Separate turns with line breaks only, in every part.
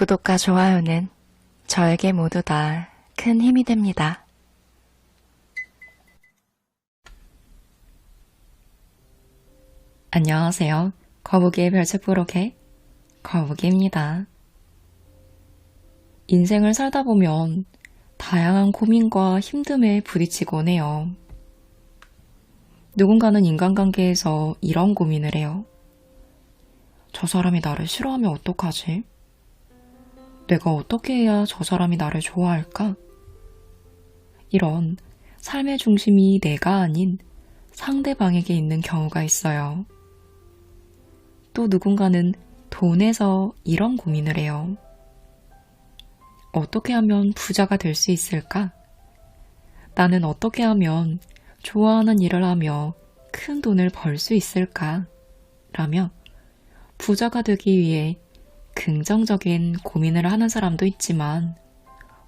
구독과 좋아요는 저에게 모두 다 큰 힘이 됩니다. 안녕하세요. 거북이의 별책 부록의 거북이입니다. 인생을 살다 보면 다양한 고민과 힘듦에 부딪히곤 해요. 누군가는 인간관계에서 이런 고민을 해요. 저 사람이 나를 싫어하면 어떡하지? 내가 어떻게 해야 저 사람이 나를 좋아할까? 이런 삶의 중심이 내가 아닌 상대방에게 있는 경우가 있어요. 또 누군가는 돈에서 이런 고민을 해요. 어떻게 하면 부자가 될 수 있을까? 나는 어떻게 하면 좋아하는 일을 하며 큰 돈을 벌 수 있을까? 라며 부자가 되기 위해 긍정적인 고민을 하는 사람도 있지만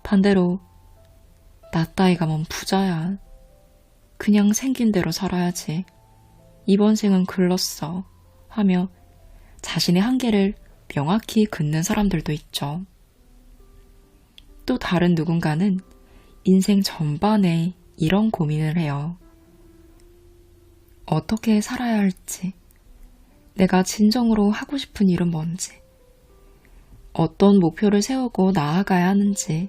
반대로 나 따위가 뭔 부자야. 그냥 생긴 대로 살아야지. 이번 생은 글렀어. 하며 자신의 한계를 명확히 긋는 사람들도 있죠. 또 다른 누군가는 인생 전반에 이런 고민을 해요. 어떻게 살아야 할지, 내가 진정으로 하고 싶은 일은 뭔지, 어떤 목표를 세우고 나아가야 하는지,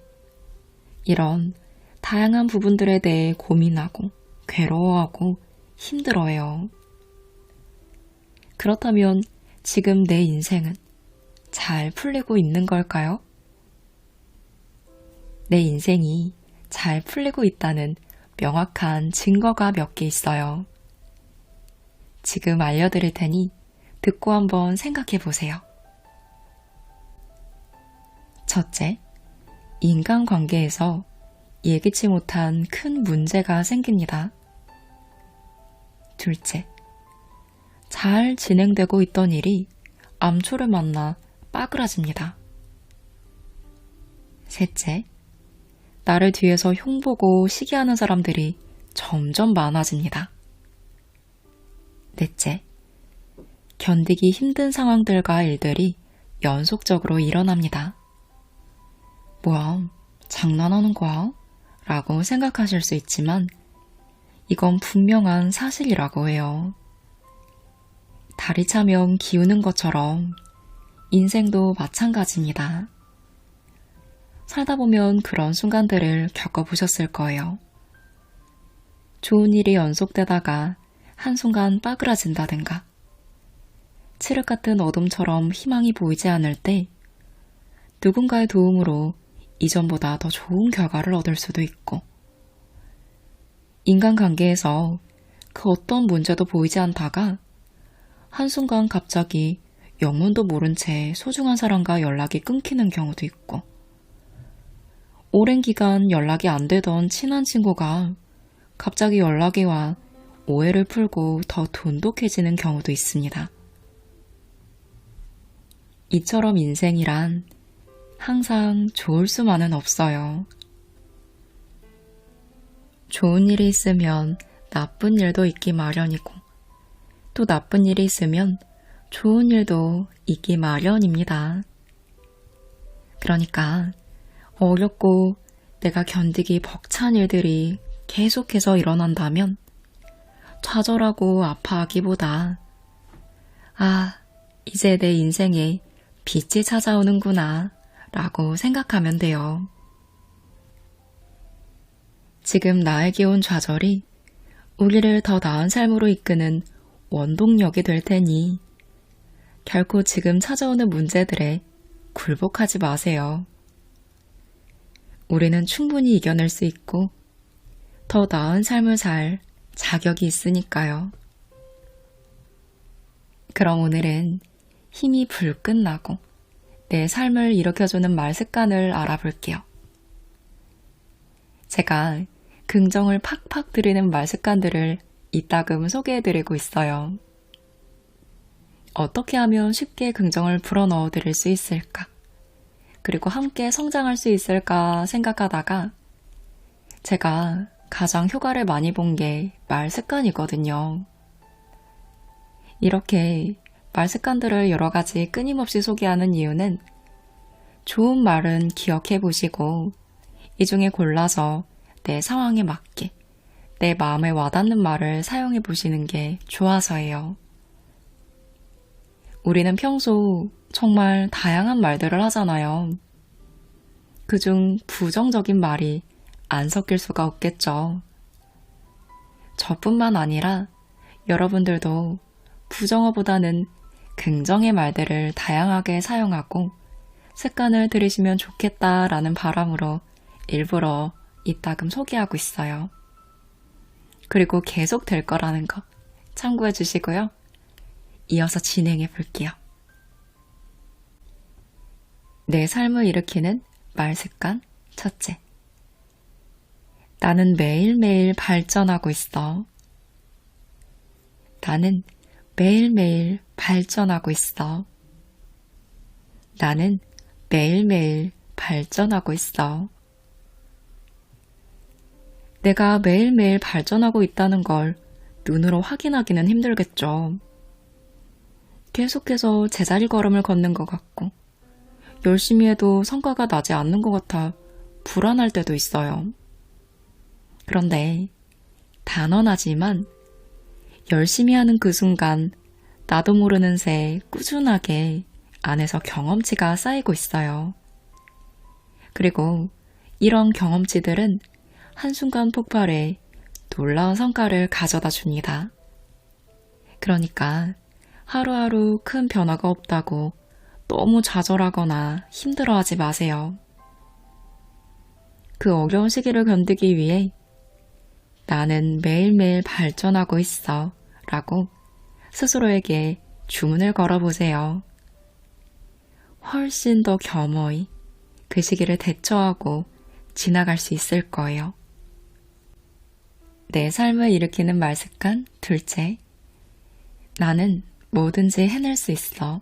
이런 다양한 부분들에 대해 고민하고 괴로워하고 힘들어해요. 그렇다면 지금 내 인생은 잘 풀리고 있는 걸까요? 내 인생이 잘 풀리고 있다는 명확한 증거가 몇 개 있어요. 지금 알려드릴 테니 듣고 한번 생각해 보세요. 첫째, 인간관계에서 예기치 못한 큰 문제가 생깁니다. 둘째, 잘 진행되고 있던 일이 암초를 만나 빠그라집니다. 셋째, 나를 뒤에서 흉보고 시기하는 사람들이 점점 많아집니다. 넷째, 견디기 힘든 상황들과 일들이 연속적으로 일어납니다. 뭐야, 장난하는 거야? 라고 생각하실 수 있지만 이건 분명한 사실이라고 해요. 달이 차면 기우는 것처럼 인생도 마찬가지입니다. 살다 보면 그런 순간들을 겪어보셨을 거예요. 좋은 일이 연속되다가 한순간 빠그라진다든가, 칠흑 같은 어둠처럼 희망이 보이지 않을 때 누군가의 도움으로 이전보다 더 좋은 결과를 얻을 수도 있고, 인간관계에서 그 어떤 문제도 보이지 않다가 한순간 갑자기 영문도 모른 채 소중한 사람과 연락이 끊기는 경우도 있고, 오랜 기간 연락이 안 되던 친한 친구가 갑자기 연락이 와 오해를 풀고 더 돈독해지는 경우도 있습니다. 이처럼 인생이란 항상 좋을 수만은 없어요. 좋은 일이 있으면 나쁜 일도 있기 마련이고, 또 나쁜 일이 있으면 좋은 일도 있기 마련입니다. 그러니까 어렵고 내가 견디기 벅찬 일들이 계속해서 일어난다면 좌절하고 아파하기보다 이제 내 인생에 빛이 찾아오는구나 라고 생각하면 돼요. 지금 나에게 온 좌절이 우리를 더 나은 삶으로 이끄는 원동력이 될 테니 결코 지금 찾아오는 문제들에 굴복하지 마세요. 우리는 충분히 이겨낼 수 있고 더 나은 삶을 살 자격이 있으니까요. 그럼 오늘은 힘이 불끈 나고 내 삶을 일으켜주는 말 습관을 알아볼게요. 제가 긍정을 팍팍 드리는 말 습관들을 이따금 소개해드리고 있어요. 어떻게 하면 쉽게 긍정을 불어넣어 드릴 수 있을까? 그리고 함께 성장할 수 있을까 생각하다가 제가 가장 효과를 많이 본 게 말 습관이거든요. 이렇게 말 습관들을 여러 가지 끊임없이 소개하는 이유는 좋은 말은 기억해 보시고 이 중에 골라서 내 상황에 맞게 내 마음에 와닿는 말을 사용해 보시는 게 좋아서예요. 우리는 평소 정말 다양한 말들을 하잖아요. 그중 부정적인 말이 안 섞일 수가 없겠죠. 저뿐만 아니라 여러분들도 부정어보다는 긍정의 말들을 다양하게 사용하고 습관을 들이시면 좋겠다라는 바람으로 일부러 이따금 소개하고 있어요. 그리고 계속 될 거라는 거 참고해 주시고요. 이어서 진행해 볼게요. 내 삶을 일으키는 말 습관 첫째. 나는 매일매일 발전하고 있어. 나는 매일매일 발전하고 있어. 나는 매일매일 발전하고 있어. 내가 매일매일 발전하고 있다는 걸 눈으로 확인하기는 힘들겠죠. 계속해서 제자리 걸음을 걷는 것 같고 열심히 해도 성과가 나지 않는 것 같아 불안할 때도 있어요. 그런데 단언하지만 열심히 하는 그 순간 나도 모르는 새 꾸준하게 안에서 경험치가 쌓이고 있어요. 그리고 이런 경험치들은 한순간 폭발해 놀라운 성과를 가져다 줍니다. 그러니까 하루하루 큰 변화가 없다고 너무 좌절하거나 힘들어하지 마세요. 그 어려운 시기를 견디기 위해 나는 매일매일 발전하고 있어 라고 스스로에게 주문을 걸어보세요. 훨씬 더 겸허히 그 시기를 대처하고 지나갈 수 있을 거예요. 내 삶을 일으키는 말 습관 둘째. 나는 뭐든지 해낼 수 있어.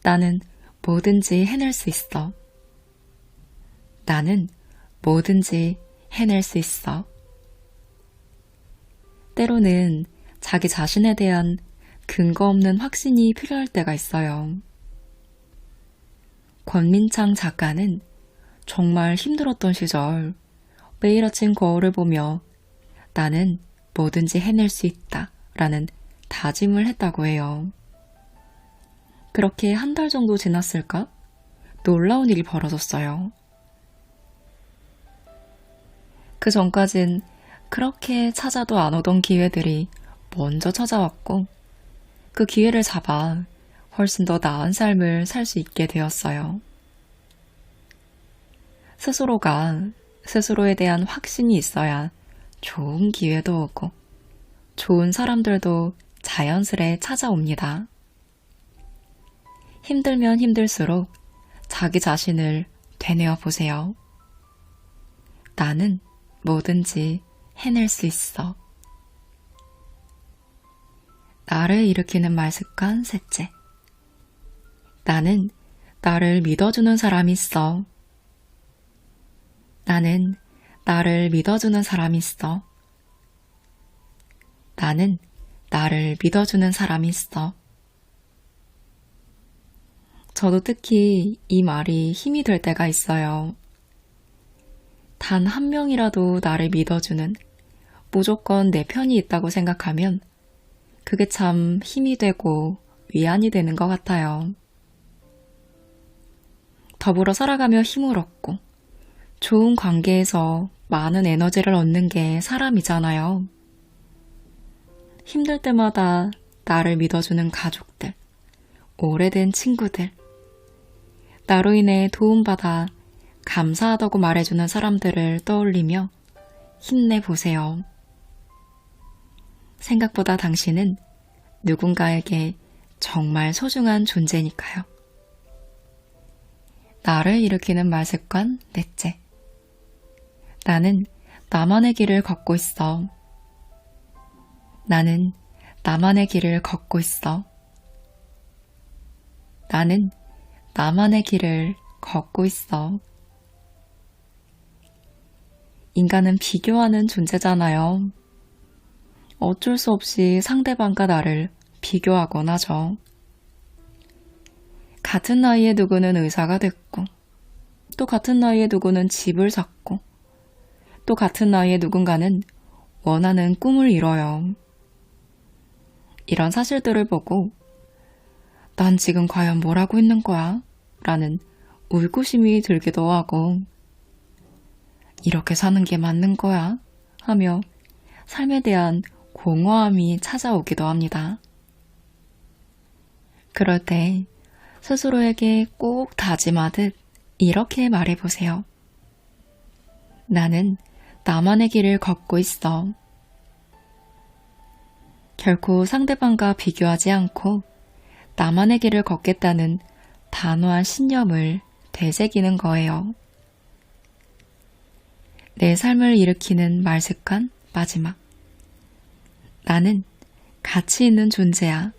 나는 뭐든지 해낼 수 있어. 나는 뭐든지 해낼 수 있어. 때로는 자기 자신에 대한 근거 없는 확신이 필요할 때가 있어요. 권민창 작가는 정말 힘들었던 시절 매일 아침 거울을 보며 나는 뭐든지 해낼 수 있다 라는 다짐을 했다고 해요. 그렇게 한 달 정도 지났을까? 놀라운 일이 벌어졌어요. 그 전까진 그렇게 찾아도 안 오던 기회들이 먼저 찾아왔고 그 기회를 잡아 훨씬 더 나은 삶을 살 수 있게 되었어요. 스스로가 스스로에 대한 확신이 있어야 좋은 기회도 오고 좋은 사람들도 자연스레 찾아옵니다. 힘들면 힘들수록 자기 자신을 되뇌어 보세요. 나는 뭐든지 해낼 수 있어. 나를 일으키는 말 습관 셋째. 나는 나를 믿어주는 사람이 있어. 나는 나를 믿어주는 사람이 있어. 나는 나를 믿어주는 사람이 있어. 저도 특히 이 말이 힘이 될 때가 있어요. 단 한 명이라도 나를 믿어주는, 무조건 내 편이 있다고 생각하면 그게 참 힘이 되고 위안이 되는 것 같아요. 더불어 살아가며 힘을 얻고 좋은 관계에서 많은 에너지를 얻는 게 사람이잖아요. 힘들 때마다 나를 믿어주는 가족들, 오래된 친구들, 나로 인해 도움받아 감사하다고 말해주는 사람들을 떠올리며 힘내보세요. 생각보다 당신은 누군가에게 정말 소중한 존재니까요. 나를 일으키는 말 습관 넷째. 나는 나만의 길을 걷고 있어. 나는 나만의 길을 걷고 있어. 나는 나만의 길을 걷고 있어. 인간은 비교하는 존재잖아요. 어쩔 수 없이 상대방과 나를 비교하곤 하죠. 같은 나이에 누구는 의사가 됐고, 또 같은 나이에 누구는 집을 샀고, 또 같은 나이에 누군가는 원하는 꿈을 이뤄요. 이런 사실들을 보고 난 지금 과연 뭘 하고 있는 거야? 라는 의구심이 들기도 하고, 이렇게 사는 게 맞는 거야? 하며 삶에 대한 공허함이 찾아오기도 합니다. 그럴 때 스스로에게 꼭 다짐하듯 이렇게 말해보세요. 나는 나만의 길을 걷고 있어. 결코 상대방과 비교하지 않고 나만의 길을 걷겠다는 단호한 신념을 되새기는 거예요. 내 삶을 일으키는 말습관 마지막. 나는 가치 있는 존재야.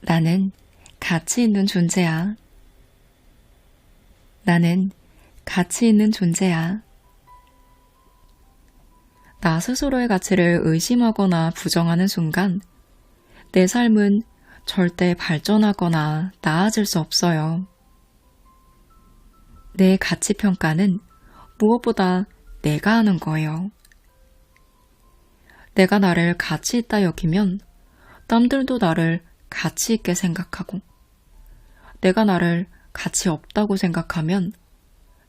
나는 가치 있는 존재야. 나는 가치 있는 존재야. 나 스스로의 가치를 의심하거나 부정하는 순간 내 삶은 절대 발전하거나 나아질 수 없어요. 내 가치 평가는 무엇보다 내가 하는 거예요. 내가 나를 가치 있다 여기면 남들도 나를 가치 있게 생각하고, 내가 나를 가치 없다고 생각하면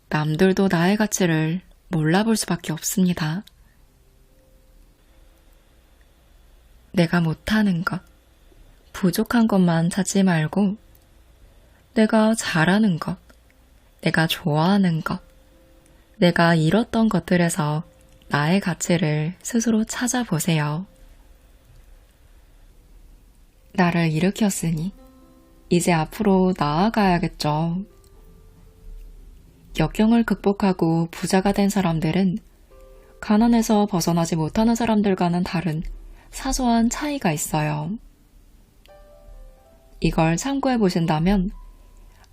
남들도 나의 가치를 몰라볼 수밖에 없습니다. 내가 못하는 것, 부족한 것만 찾지 말고 내가 잘하는 것, 내가 좋아하는 것, 내가 잃었던 것들에서 나의 가치를 스스로 찾아보세요. 나를 일으켰으니 이제 앞으로 나아가야겠죠. 역경을 극복하고 부자가 된 사람들은 가난에서 벗어나지 못하는 사람들과는 다른 사소한 차이가 있어요. 이걸 참고해 보신다면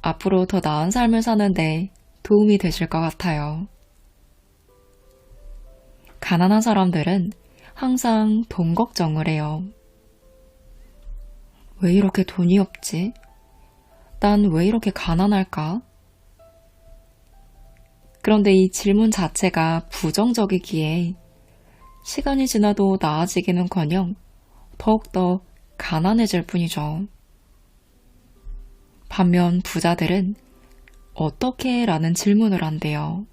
앞으로 더 나은 삶을 사는데 도움이 되실 것 같아요. 가난한 사람들은 항상 돈 걱정을 해요. 왜 이렇게 돈이 없지? 난 왜 이렇게 가난할까? 그런데 이 질문 자체가 부정적이기에 시간이 지나도 나아지기는커녕 더욱더 가난해질 뿐이죠. 반면 부자들은 어떻게? 라는 질문을 한대요.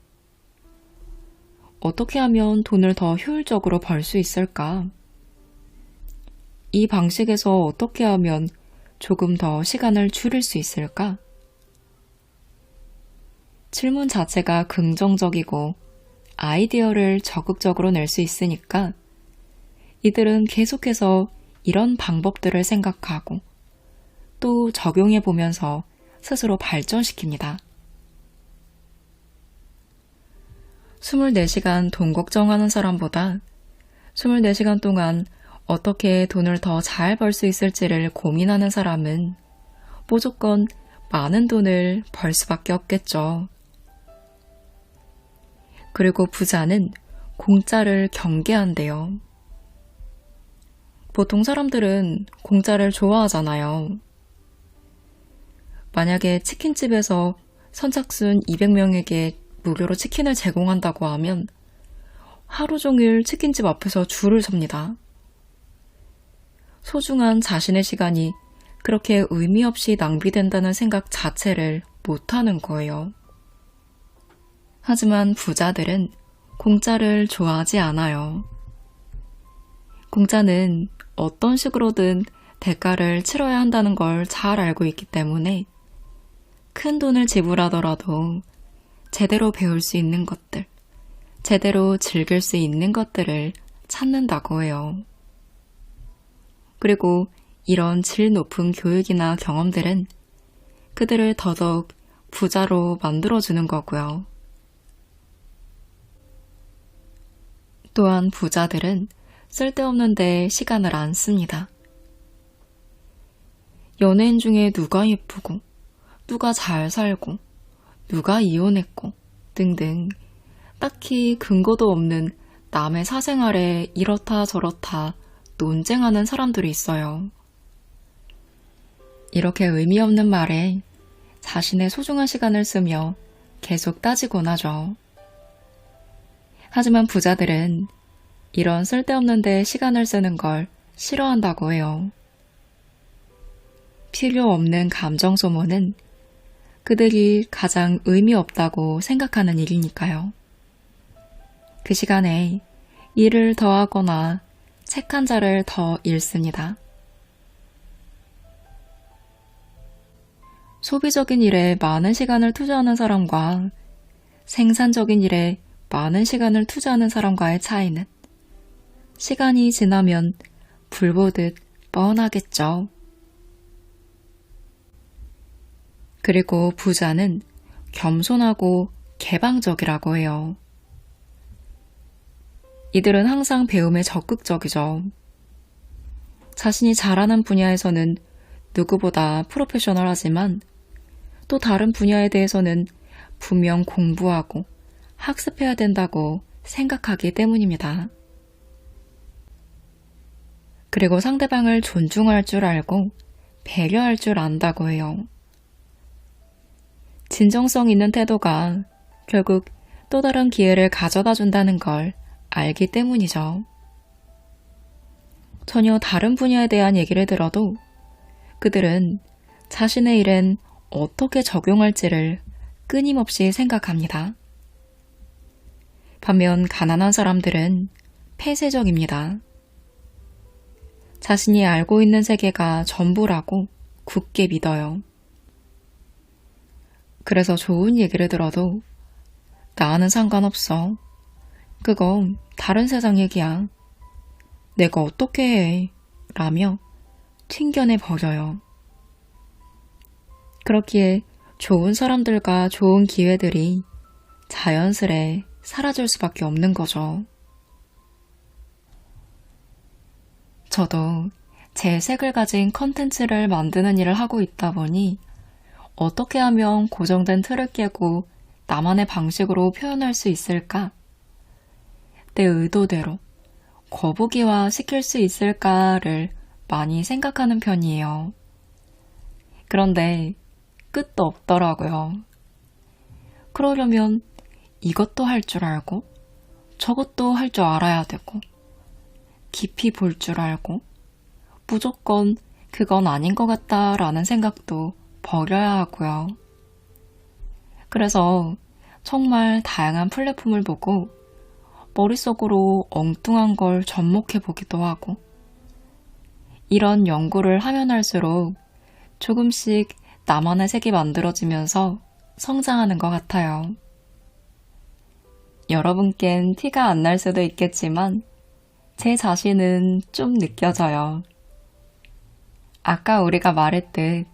어떻게 하면 돈을 더 효율적으로 벌 수 있을까? 이 방식에서 어떻게 하면 조금 더 시간을 줄일 수 있을까? 질문 자체가 긍정적이고 아이디어를 적극적으로 낼 수 있으니까 이들은 계속해서 이런 방법들을 생각하고 또 적용해 보면서 스스로 발전시킵니다. 24시간 돈 걱정하는 사람보다 24시간 동안 어떻게 돈을 더 잘 벌 수 있을지를 고민하는 사람은 무조건 많은 돈을 벌 수밖에 없겠죠. 그리고 부자는 공짜를 경계한대요. 보통 사람들은 공짜를 좋아하잖아요. 만약에 치킨집에서 선착순 200명에게 무료로 치킨을 제공한다고 하면 하루 종일 치킨집 앞에서 줄을 섭니다. 소중한 자신의 시간이 그렇게 의미 없이 낭비된다는 생각 자체를 못하는 거예요. 하지만 부자들은 공짜를 좋아하지 않아요. 공짜는 어떤 식으로든 대가를 치러야 한다는 걸 잘 알고 있기 때문에 큰 돈을 지불하더라도 제대로 배울 수 있는 것들, 제대로 즐길 수 있는 것들을 찾는다고 해요. 그리고 이런 질 높은 교육이나 경험들은 그들을 더더욱 부자로 만들어주는 거고요. 또한 부자들은 쓸데없는 데 시간을 안 씁니다. 연예인 중에 누가 예쁘고, 누가 잘 살고, 누가 이혼했고 등등 딱히 근거도 없는 남의 사생활에 이렇다 저렇다 논쟁하는 사람들이 있어요. 이렇게 의미 없는 말에 자신의 소중한 시간을 쓰며 계속 따지곤 하죠. 하지만 부자들은 이런 쓸데없는 데 시간을 쓰는 걸 싫어한다고 해요. 필요 없는 감정 소모는 그들이 가장 의미 없다고 생각하는 일이니까요. 그 시간에 일을 더 하거나 책 한 자를 더 읽습니다. 소비적인 일에 많은 시간을 투자하는 사람과 생산적인 일에 많은 시간을 투자하는 사람과의 차이는 시간이 지나면 불보듯 뻔하겠죠. 그리고 부자는 겸손하고 개방적이라고 해요. 이들은 항상 배움에 적극적이죠. 자신이 잘하는 분야에서는 누구보다 프로페셔널하지만 또 다른 분야에 대해서는 분명 공부하고 학습해야 된다고 생각하기 때문입니다. 그리고 상대방을 존중할 줄 알고 배려할 줄 안다고 해요. 진정성 있는 태도가 결국 또 다른 기회를 가져다 준다는 걸 알기 때문이죠. 전혀 다른 분야에 대한 얘기를 들어도 그들은 자신의 일엔 어떻게 적용할지를 끊임없이 생각합니다. 반면 가난한 사람들은 폐쇄적입니다. 자신이 알고 있는 세계가 전부라고 굳게 믿어요. 그래서 좋은 얘기를 들어도 나는 상관없어. 그건 다른 세상 얘기야. 내가 어떻게 해? 라며 튕겨내 버려요. 그렇기에 좋은 사람들과 좋은 기회들이 자연스레 사라질 수밖에 없는 거죠. 저도 제 색을 가진 컨텐츠를 만드는 일을 하고 있다 보니 어떻게 하면 고정된 틀을 깨고 나만의 방식으로 표현할 수 있을까? 내 의도대로 거북이화 시킬 수 있을까를 많이 생각하는 편이에요. 그런데 끝도 없더라고요. 그러려면 이것도 할 줄 알고 저것도 할 줄 알아야 되고 깊이 볼 줄 알고 무조건 그건 아닌 것 같다라는 생각도 버려야 하고요. 그래서 정말 다양한 플랫폼을 보고 머릿속으로 엉뚱한 걸 접목해 보기도 하고 이런 연구를 하면 할수록 조금씩 나만의 색이 만들어지면서 성장하는 것 같아요. 여러분께는 티가 안 날 수도 있겠지만 제 자신은 좀 느껴져요. 아까 우리가 말했듯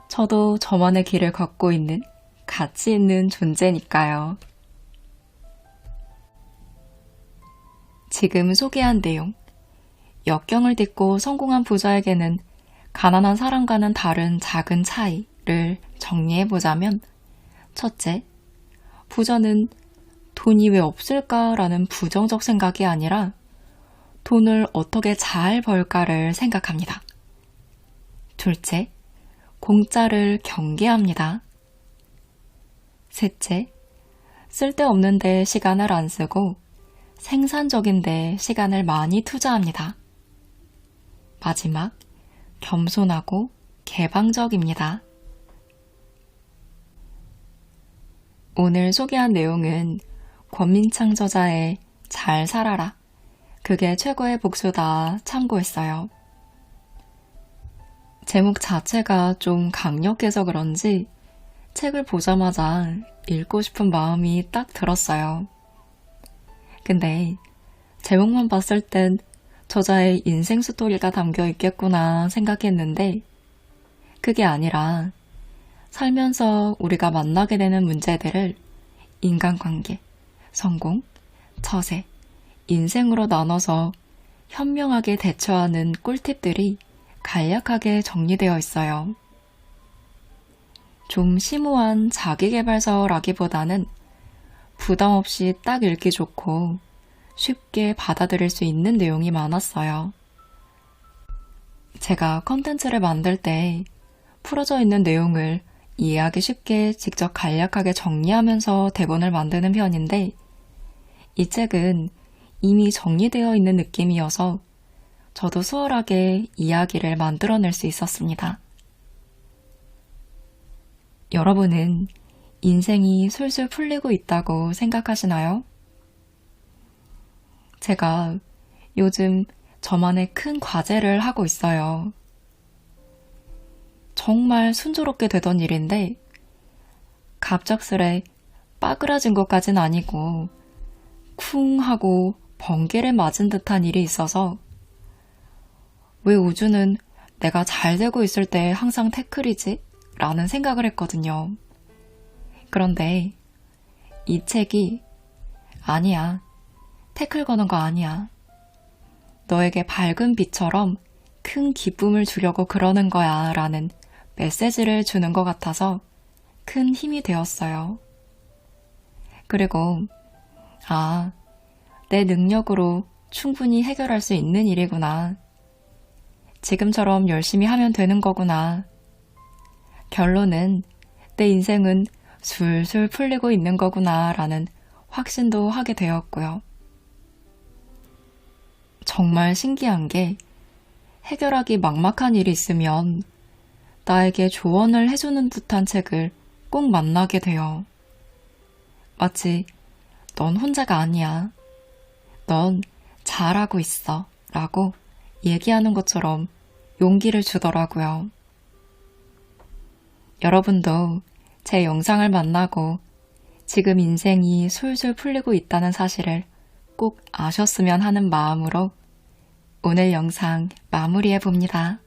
저도 저만의 길을 걷고 있는 가치 있는 존재니까요. 지금 소개한 내용, 역경을 딛고 성공한 부자에게는 가난한 사람과는 다른 작은 차이를 정리해보자면 첫째, 부자는 돈이 왜 없을까라는 부정적 생각이 아니라 돈을 어떻게 잘 벌까를 생각합니다. 둘째, 공짜를 경계합니다. 셋째, 쓸데없는데 시간을 안 쓰고 생산적인데 시간을 많이 투자합니다. 마지막, 겸손하고 개방적입니다. 오늘 소개한 내용은 권민창 저자의 잘 살아라. 그게 최고의 복수다 참고했어요. 제목 자체가 좀 강력해서 그런지 책을 보자마자 읽고 싶은 마음이 딱 들었어요. 근데 제목만 봤을 땐 저자의 인생 스토리가 담겨 있겠구나 생각했는데 그게 아니라 살면서 우리가 만나게 되는 문제들을 인간관계, 성공, 처세, 인생으로 나눠서 현명하게 대처하는 꿀팁들이 간략하게 정리되어 있어요. 좀 심오한 자기계발서라기보다는 부담 없이 딱 읽기 좋고 쉽게 받아들일 수 있는 내용이 많았어요. 제가 컨텐츠를 만들 때 풀어져 있는 내용을 이해하기 쉽게 직접 간략하게 정리하면서 대본을 만드는 편인데, 이 책은 이미 정리되어 있는 느낌이어서 저도 수월하게 이야기를 만들어낼 수 있었습니다. 여러분은 인생이 술술 풀리고 있다고 생각하시나요? 제가 요즘 저만의 큰 과제를 하고 있어요. 정말 순조롭게 되던 일인데 갑작스레 빠그라진 것까진 아니고 쿵 하고 번개를 맞은 듯한 일이 있어서 왜 우주는 내가 잘 되고 있을 때 항상 태클이지? 라는 생각을 했거든요. 그런데 이 책이 아니야. 태클 거는 거 아니야. 너에게 밝은 빛처럼 큰 기쁨을 주려고 그러는 거야 라는 메시지를 주는 것 같아서 큰 힘이 되었어요. 그리고 내 능력으로 충분히 해결할 수 있는 일이구나. 지금처럼 열심히 하면 되는 거구나. 결론은 내 인생은 술술 풀리고 있는 거구나 라는 확신도 하게 되었고요. 정말 신기한 게 해결하기 막막한 일이 있으면 나에게 조언을 해주는 듯한 책을 꼭 만나게 돼요. 마치 넌 혼자가 아니야. 넌 잘하고 있어 라고 얘기하는 것처럼 용기를 주더라고요. 여러분도 제 영상을 만나고 지금 인생이 술술 풀리고 있다는 사실을 꼭 아셨으면 하는 마음으로 오늘 영상 마무리해 봅니다.